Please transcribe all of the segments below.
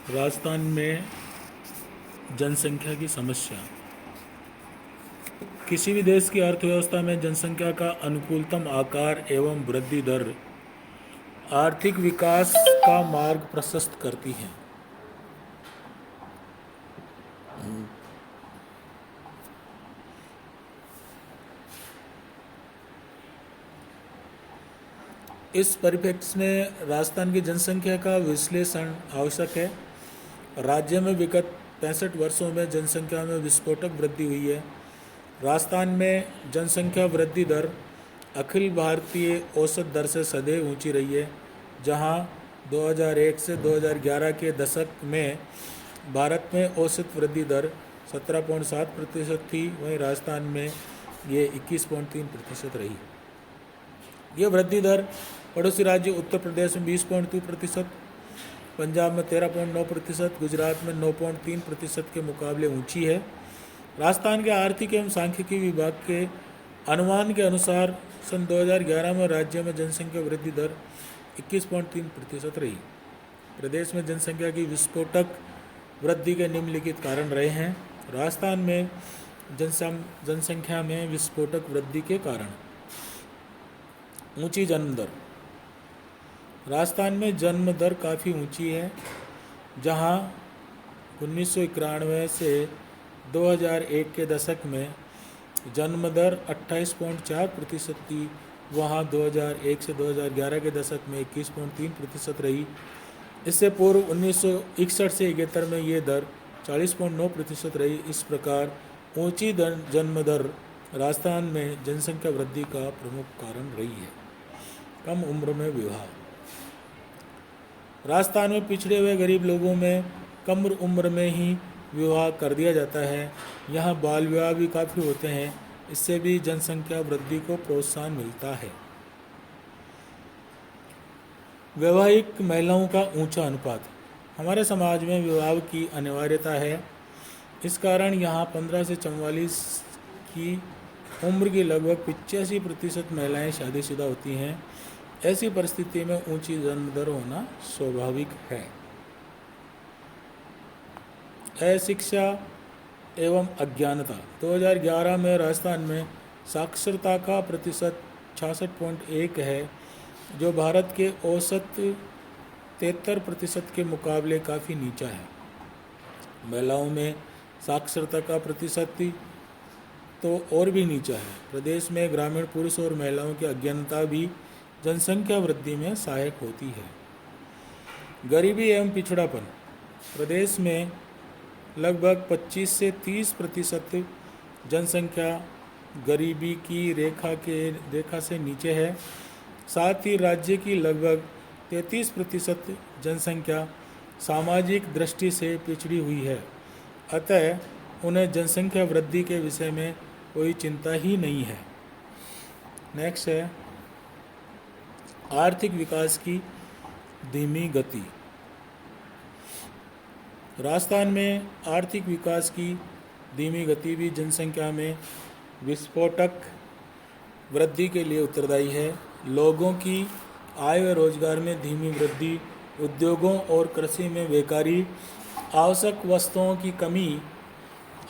राजस्थान में जनसंख्या की समस्या। किसी भी देश की अर्थव्यवस्था में जनसंख्या का अनुकूलतम आकार एवं वृद्धि दर आर्थिक विकास का मार्ग प्रशस्त करती है। इस परिप्रेक्ष्य में राजस्थान की जनसंख्या का विश्लेषण आवश्यक है। राज्य में विगत 65 वर्षों में जनसंख्या में विस्फोटक वृद्धि हुई है। राजस्थान में जनसंख्या वृद्धि दर अखिल भारतीय औसत दर से सदैव ऊंची रही है। जहां 2001 से 2011 के दशक में भारत में औसत वृद्धि दर 17.7% थी, वहीं राजस्थान में ये 21.3% रही। ये वृद्धि दर पड़ोसी राज्य उत्तर प्रदेश में 20.2%, पंजाब में 13.9%, गुजरात में 9.3% के मुकाबले ऊंची है। राजस्थान के आर्थिक एवं सांख्यिकी विभाग के अनुमान के अनुसार सन 2011 में राज्य में जनसंख्या वृद्धि दर 21.3% रही। प्रदेश में जनसंख्या की विस्फोटक वृद्धि के निम्नलिखित कारण रहे हैं। राजस्थान में जनसंख्या में विस्फोटक वृद्धि के कारण: ऊंची जन्म दर। राजस्थान में जन्म दर काफ़ी ऊंची है, जहां 1991 से 2001 के दशक में जन्म दर 28.4% थी, वहां 2001 से 2011 के दशक में 21.3% रही। इससे पूर्व 1961 से 71 में ये दर 40.9% रही। इस प्रकार ऊंची जन्म दर राजस्थान में जनसंख्या वृद्धि का प्रमुख कारण रही है। कम उम्र में विवाह। राजस्थान में पिछड़े हुए गरीब लोगों में कम उम्र में ही विवाह कर दिया जाता है। यहाँ बाल विवाह भी काफ़ी होते हैं। इससे भी जनसंख्या वृद्धि को प्रोत्साहन मिलता है। वैवाहिक महिलाओं का ऊंचा अनुपात। हमारे समाज में विवाह की अनिवार्यता है। इस कारण यहाँ 15 से 44 की उम्र की लगभग 85% महिलाएं शादीशुदा होती हैं। ऐसी परिस्थिति में ऊंची जन्म दर होना स्वाभाविक है। अशिक्षा एवं अज्ञानता। 2011 में राजस्थान में साक्षरता का प्रतिशत 66.1 है, जो भारत के औसत 73% के मुकाबले काफ़ी नीचा है। महिलाओं में साक्षरता का प्रतिशत तो और भी नीचा है। प्रदेश में ग्रामीण पुरुष और महिलाओं की अज्ञानता भी जनसंख्या वृद्धि में सहायक होती है। गरीबी एवं पिछड़ापन। प्रदेश में लगभग 25 से 30% जनसंख्या गरीबी की रेखा से नीचे है। साथ ही राज्य की लगभग 33% जनसंख्या सामाजिक दृष्टि से पिछड़ी हुई है। अतः उन्हें जनसंख्या वृद्धि के विषय में कोई चिंता ही नहीं है। नेक्स्ट है आर्थिक विकास की धीमी गति। राजस्थान में आर्थिक विकास की धीमी गति भी जनसंख्या में विस्फोटक वृद्धि के लिए उत्तरदायी है। लोगों की आय व रोजगार में धीमी वृद्धि, उद्योगों और कृषि में बेकारी, आवश्यक वस्तुओं की कमी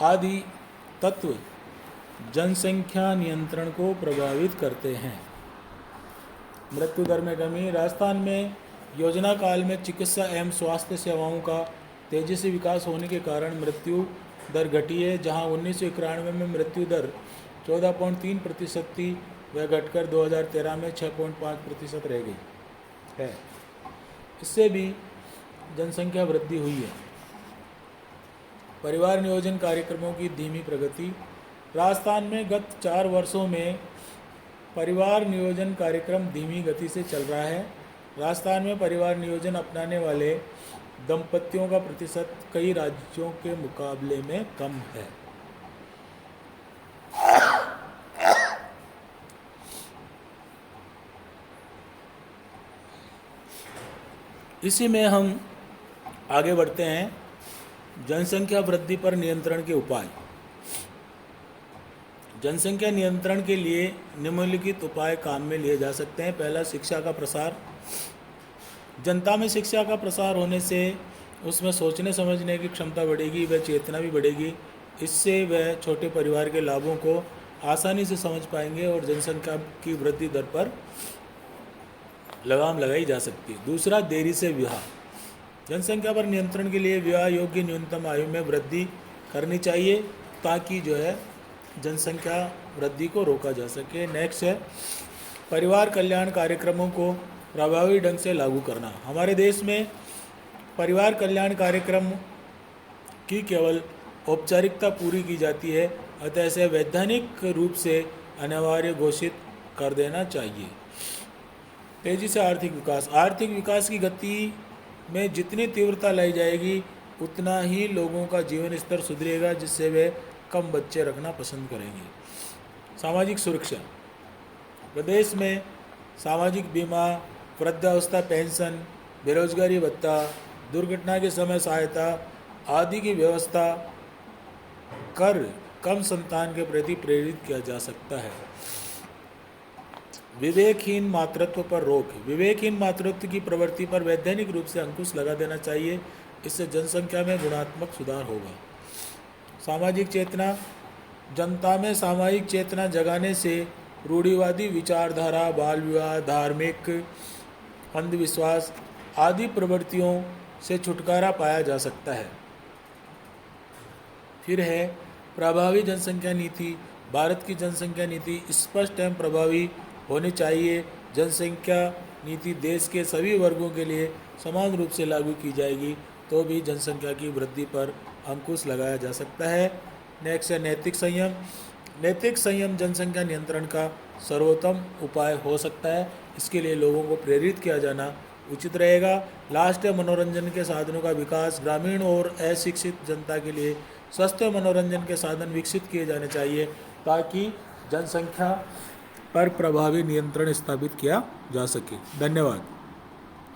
आदि तत्व जनसंख्या नियंत्रण को प्रभावित करते हैं। मृत्यु दर में कमी। राजस्थान में योजना काल में चिकित्सा एवं स्वास्थ्य सेवाओं का तेजी से विकास होने के कारण मृत्यु दर घटी है। जहां 1991 में मृत्यु दर 14.3% थी, वह घटकर 2013 में 6.5% रह गई है। इससे भी जनसंख्या वृद्धि हुई है। परिवार नियोजन कार्यक्रमों की धीमी प्रगति। राजस्थान में गत 4 वर्षों में परिवार नियोजन कार्यक्रम धीमी गति से चल रहा है। राजस्थान में परिवार नियोजन अपनाने वाले दंपतियों का प्रतिशत कई राज्यों के मुकाबले में कम है। इसी में हम आगे बढ़ते हैं। जनसंख्या वृद्धि पर नियंत्रण के उपाय। जनसंख्या नियंत्रण के लिए निम्नलिखित उपाय काम में लिए जा सकते हैं। पहला, शिक्षा का प्रसार। जनता में शिक्षा का प्रसार होने से उसमें सोचने समझने की क्षमता बढ़ेगी, वह चेतना भी बढ़ेगी। इससे वह छोटे परिवार के लाभों को आसानी से समझ पाएंगे और जनसंख्या की वृद्धि दर पर लगाम लगाई जा सकती है। दूसरा, देरी से विवाह। जनसंख्या पर नियंत्रण के लिए विवाह योग्य न्यूनतम आयु में वृद्धि करनी चाहिए ताकि जो है जनसंख्या वृद्धि को रोका जा सके। नेक्स्ट है परिवार कल्याण कार्यक्रमों को प्रभावी ढंग से लागू करना। हमारे देश में परिवार कल्याण कार्यक्रम की केवल औपचारिकता पूरी की जाती है, अतः इसे वैधानिक रूप से अनिवार्य घोषित कर देना चाहिए। तेजी से आर्थिक विकास। आर्थिक विकास की गति में जितनी तीव्रता लाई जाएगी उतना ही लोगों का जीवन स्तर सुधरेगा, जिससे वे कम बच्चे रखना पसंद करेंगे। सामाजिक सुरक्षा। प्रदेश में सामाजिक बीमा, वृद्धावस्था पेंशन, बेरोजगारी भत्ता, दुर्घटना के समय सहायता आदि की व्यवस्था कर कम संतान के प्रति प्रेरित किया जा सकता है। विवेकहीन मातृत्व पर रोक। विवेकहीन मातृत्व की प्रवृत्ति पर वैधानिक रूप से अंकुश लगा देना चाहिए, इससे जनसंख्या में गुणात्मक सुधार होगा। सामाजिक चेतना। जनता में सामाजिक चेतना जगाने से रूढ़िवादी विचारधारा, बाल विवाह, धार्मिक अंधविश्वास आदि प्रवृत्तियों से छुटकारा पाया जा सकता है। फिर है प्रभावी जनसंख्या नीति। भारत की जनसंख्या नीति स्पष्ट एवं प्रभावी होनी चाहिए। जनसंख्या नीति देश के सभी वर्गों के लिए समान रूप से लागू की जाएगी तो भी जनसंख्या की वृद्धि पर अंकुश लगाया जा सकता है। नेक्स्ट है नैतिक संयम। नैतिक संयम जनसंख्या नियंत्रण का सर्वोत्तम उपाय हो सकता है, इसके लिए लोगों को प्रेरित किया जाना उचित रहेगा। लास्ट है मनोरंजन के साधनों का विकास। ग्रामीण और अशिक्षित जनता के लिए सस्ते मनोरंजन के साधन विकसित किए जाने चाहिए ताकि जनसंख्या पर प्रभावी नियंत्रण स्थापित किया जा सके। धन्यवाद।